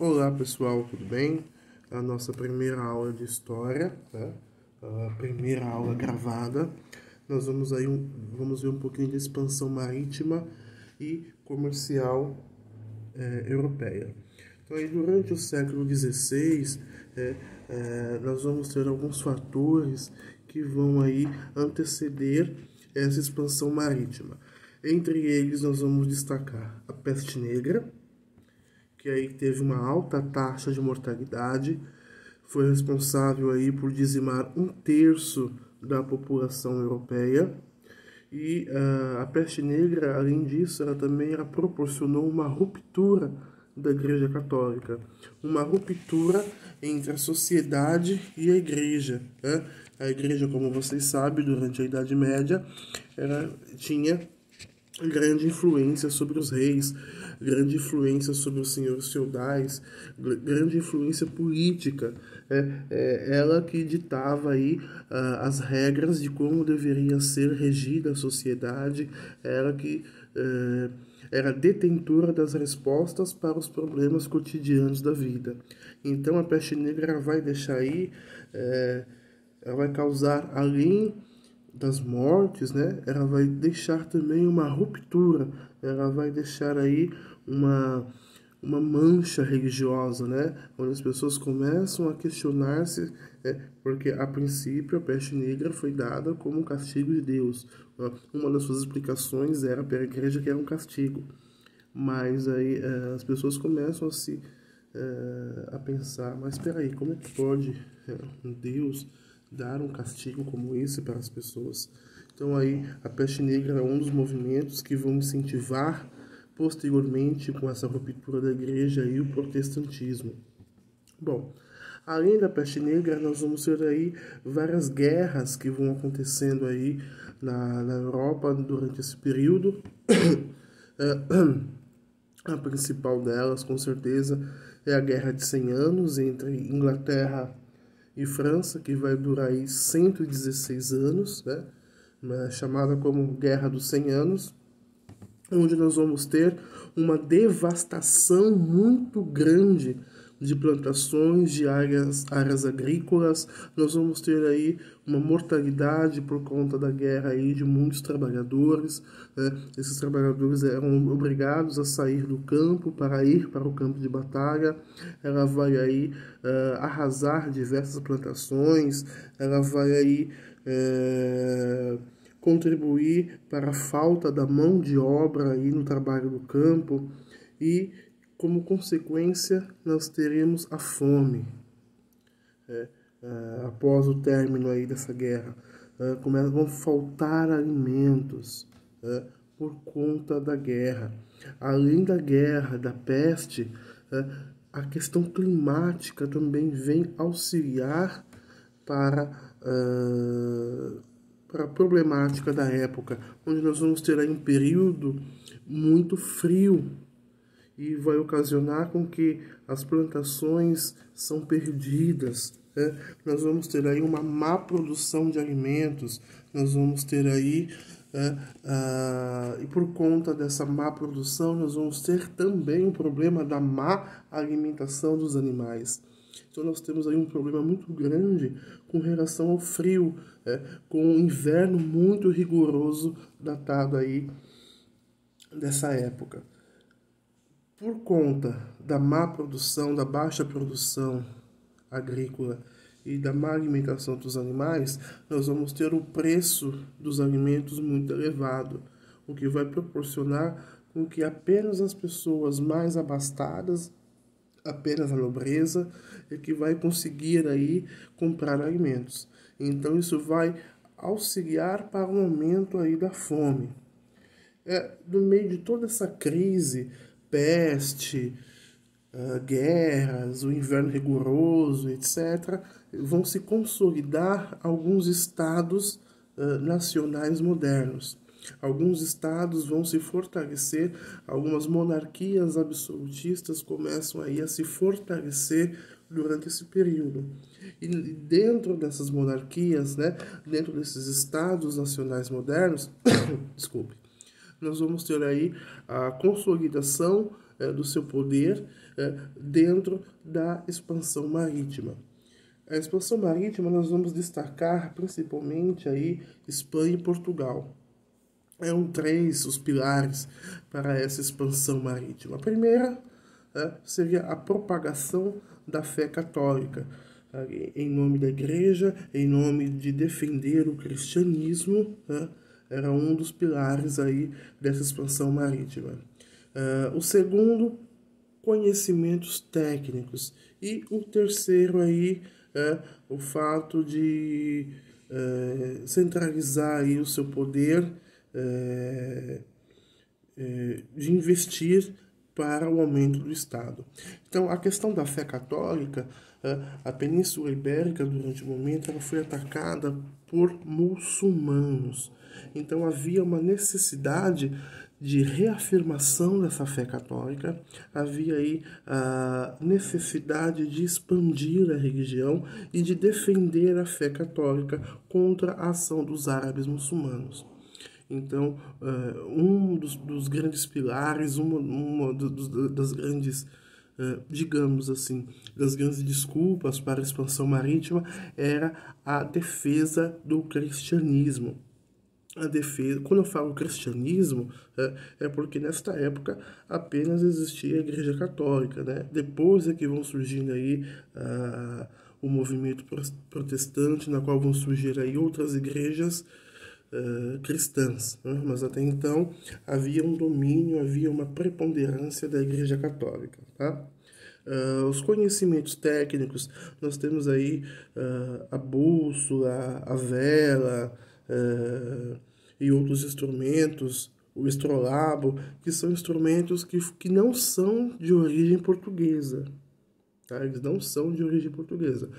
Olá pessoal, tudo bem? A nossa primeira aula de história, né? A primeira aula gravada. Nós vamos ver um pouquinho de expansão marítima e comercial europeia. Então, aí, durante o século XVI, nós vamos ter alguns fatores que vão aí anteceder essa expansão marítima. Entre eles, nós vamos destacar a peste negra, que aí teve uma alta taxa de mortalidade, foi responsável aí por dizimar 1/3 da população europeia. E a peste negra, além disso, ela também proporcionou uma ruptura da Igreja Católica, uma ruptura entre a sociedade e a Igreja, né? A Igreja, como vocês sabem, durante a Idade Média, ela tinha grande influência sobre os reis, grande influência sobre os senhores feudais, grande influência política. Ela que ditava aí as regras de como deveria ser regida a sociedade, ela que era detentora das respostas para os problemas cotidianos da vida. Então a peste negra vai deixar aí, ela vai causar, além das mortes, né, ela vai deixar também uma ruptura, ela vai deixar aí uma mancha religiosa, né, onde as pessoas começam a questionar-se, porque a princípio a peste negra foi dada como um castigo de Deus. Uma das suas explicações era para a igreja que era um castigo, mas aí as pessoas começam a pensar, mas espera aí, como é que pode um Deus dar um castigo como esse para as pessoas? Então aí a peste negra é um dos movimentos que vão incentivar posteriormente, com essa ruptura da igreja, aí, o protestantismo. Bom, além da peste negra, nós vamos ter aí várias guerras que vão acontecendo aí na Europa durante esse período. A principal delas, com certeza, é a Guerra de 100 Anos entre Inglaterra e França, que vai durar aí 116 anos, né? Chamada como Guerra dos 100 Anos, onde nós vamos ter uma devastação muito grande de plantações, de áreas agrícolas. Nós vamos ter aí uma mortalidade por conta da guerra aí de muitos trabalhadores, né? Esses trabalhadores eram obrigados a sair do campo para ir para o campo de batalha. Ela vai aí arrasar diversas plantações, ela vai aí contribuir para a falta da mão de obra aí no trabalho do campo, e como consequência nós teremos a fome. Após o término aí dessa guerra, vão faltar alimentos por conta da guerra. Além da guerra, da peste, a questão climática também vem auxiliar para a problemática da época, onde nós vamos ter aí um período muito frio e vai ocasionar com que as plantações são perdidas. Nós vamos ter aí uma má produção de alimentos, nós vamos ter aí, e por conta dessa má produção, nós vamos ter também o problema da má alimentação dos animais. Então nós temos aí um problema muito grande com relação ao frio, com um inverno muito rigoroso datado aí dessa época. Por conta da má produção, da baixa produção agrícola e da má alimentação dos animais, nós vamos ter o preço dos alimentos muito elevado, o que vai proporcionar com que apenas as pessoas mais abastadas, apenas a nobreza, é que vai conseguir aí comprar alimentos. Então isso vai auxiliar para o aumento aí da fome. No meio de toda essa crise, peste, guerras, o inverno rigoroso, etc., vão se consolidar alguns estados nacionais modernos. Alguns estados vão se fortalecer, algumas monarquias absolutistas começam aí a se fortalecer durante esse período. E dentro dessas monarquias, né, dentro desses estados nacionais modernos, desculpe, nós vamos ter aí a consolidação do seu poder dentro da expansão marítima. A expansão marítima nós vamos destacar principalmente aí Espanha e Portugal. Eram três os pilares para essa expansão marítima. A primeira seria a propagação da fé católica, em nome da igreja, em nome de defender o cristianismo, era um dos pilares aí dessa expansão marítima. O segundo, conhecimentos técnicos. E o terceiro aí, o fato de centralizar aí o seu poder, de investir para o aumento do Estado. Então, a questão da fé católica, a Península Ibérica, durante o momento, ela foi atacada por muçulmanos. Então, havia uma necessidade de reafirmação dessa fé católica, havia aí a necessidade de expandir a religião e de defender a fé católica contra a ação dos árabes muçulmanos. Então, um dos grandes pilares, das grandes, digamos assim, das grandes desculpas para a expansão marítima era a defesa do cristianismo. A defesa, quando eu falo cristianismo, é porque nesta época apenas existia a Igreja Católica, né? Depois é que vão surgindo aí o movimento protestante, na qual vão surgir aí outras igrejas cristãs, né? Mas até então havia um domínio, havia uma preponderância da Igreja Católica, tá? Os conhecimentos técnicos, nós temos aí a bússola, a vela, e outros instrumentos, o estrolabo, que são instrumentos que não são de origem portuguesa, tá? Eles não são de origem portuguesa.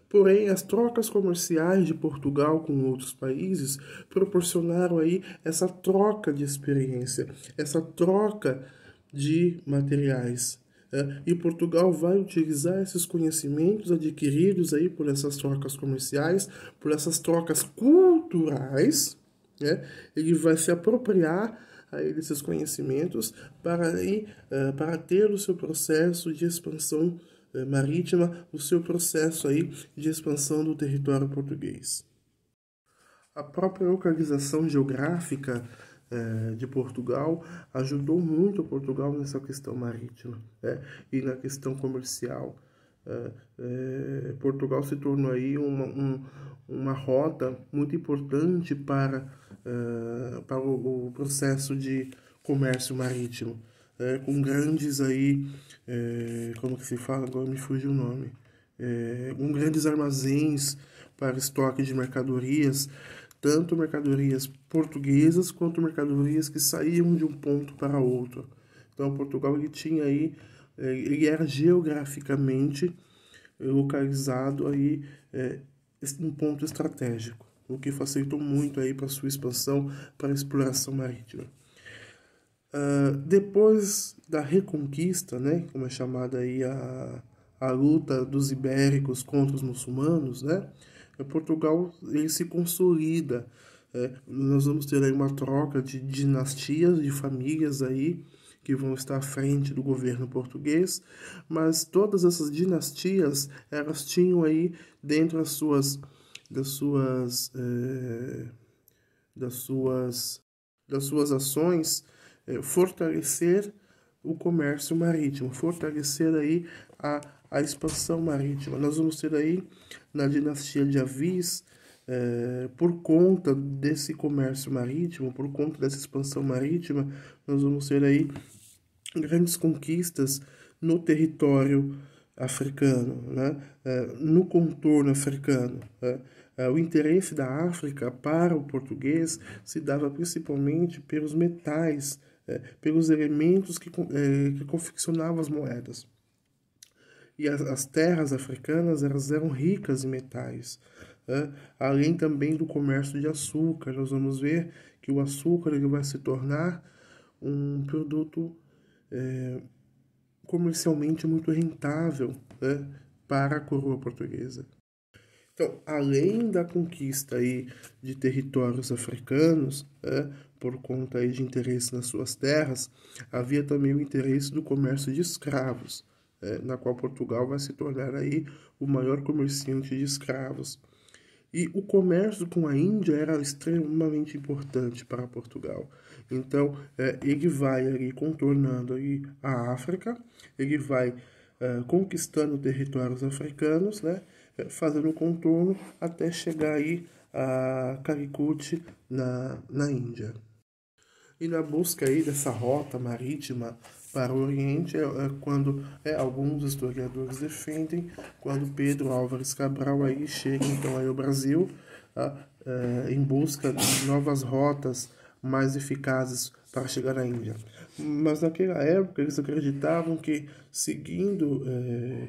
Porém, as trocas comerciais de Portugal com outros países proporcionaram aí essa troca de experiência, essa troca de materiais. E Portugal vai utilizar esses conhecimentos adquiridos aí por essas trocas comerciais, por essas trocas culturais, né? Ele vai se apropriar aí desses conhecimentos para ter o seu processo de expansão marítima, o seu processo aí de expansão do território português. A própria localização geográfica de Portugal ajudou muito Portugal nessa questão marítima, né? E na questão comercial. Portugal se tornou aí uma rota muito importante para o processo de comércio marítimo, com grandes aí, como que se fala? Agora me fugiu o nome. Com grandes armazéns para estoque de mercadorias, tanto mercadorias portuguesas quanto mercadorias que saíam de um ponto para outro. Então, Portugal ele tinha aí, ele era geograficamente localizado aí em um ponto estratégico, o que facilitou muito aí para sua expansão, para a exploração marítima. Depois da Reconquista, né, como é chamada aí a luta dos ibéricos contra os muçulmanos, né, Portugal ele se consolida. Nós vamos ter aí uma troca de dinastias, de famílias aí que vão estar à frente do governo português, mas todas essas dinastias elas tinham aí dentro das suas ações fortalecer o comércio marítimo, fortalecer aí a expansão marítima. Nós vamos ter aí na dinastia de Avis, por conta desse comércio marítimo, por conta dessa expansão marítima, nós vamos ter aí grandes conquistas no território africano, né? No contorno africano. O interesse da África para o português se dava principalmente pelos metais, pelos elementos que confeccionavam as moedas. E as terras africanas elas eram ricas em metais, além também do comércio de açúcar. Nós vamos ver que o açúcar ele vai se tornar um produto comercialmente muito rentável, para a coroa portuguesa. Então, além da conquista aí de territórios africanos, por conta aí de interesse nas suas terras, havia também o interesse do comércio de escravos, na qual Portugal vai se tornar aí o maior comerciante de escravos. E o comércio com a Índia era extremamente importante para Portugal. Então, ele vai ali contornando aí a África, ele vai conquistando territórios africanos, né, fazendo o contorno até chegar aí a Calicut, na Índia. E na busca aí dessa rota marítima para o Oriente quando alguns historiadores defendem quando Pedro Álvares Cabral aí chega então aí ao Brasil em busca de novas rotas mais eficazes para chegar à Índia. Mas naquela época eles acreditavam que seguindo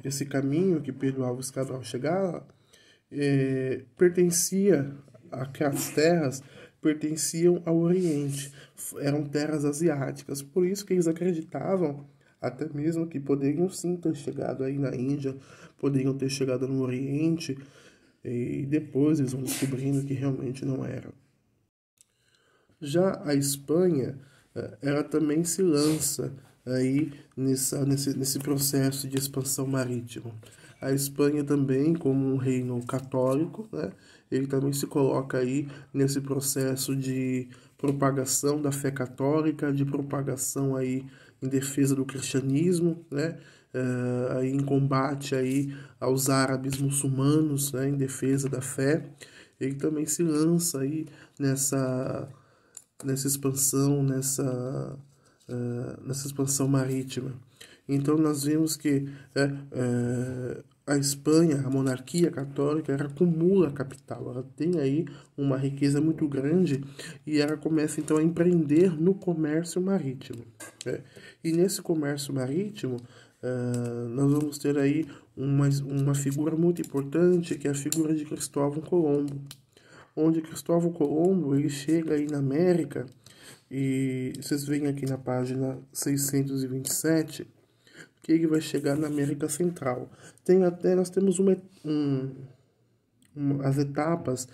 esse caminho que Pedro Álvares Cabral chegava, pertencia aquelas terras pertenciam ao Oriente, eram terras asiáticas, por isso que eles acreditavam até mesmo que poderiam sim ter chegado aí na Índia, poderiam ter chegado no Oriente, e depois eles vão descobrindo que realmente não era. Já a Espanha, ela também se lança aí nesse processo de expansão marítima. A Espanha também, como um reino católico, né, ele também se coloca aí nesse processo de propagação da fé católica, de propagação aí em defesa do cristianismo, né, aí em combate aí aos árabes muçulmanos, né, em defesa da fé. Ele também se lança aí nessa expansão, nessa expansão marítima. Então nós vimos que a Espanha, a monarquia católica, ela acumula a capital, ela tem aí uma riqueza muito grande e ela começa então a empreender no comércio marítimo. E nesse comércio marítimo, nós vamos ter aí uma figura muito importante, que é a figura de Cristóvão Colombo, onde Cristóvão Colombo ele chega aí na América, e vocês veem aqui na página 627 que ele vai chegar na América Central. Nós temos as etapas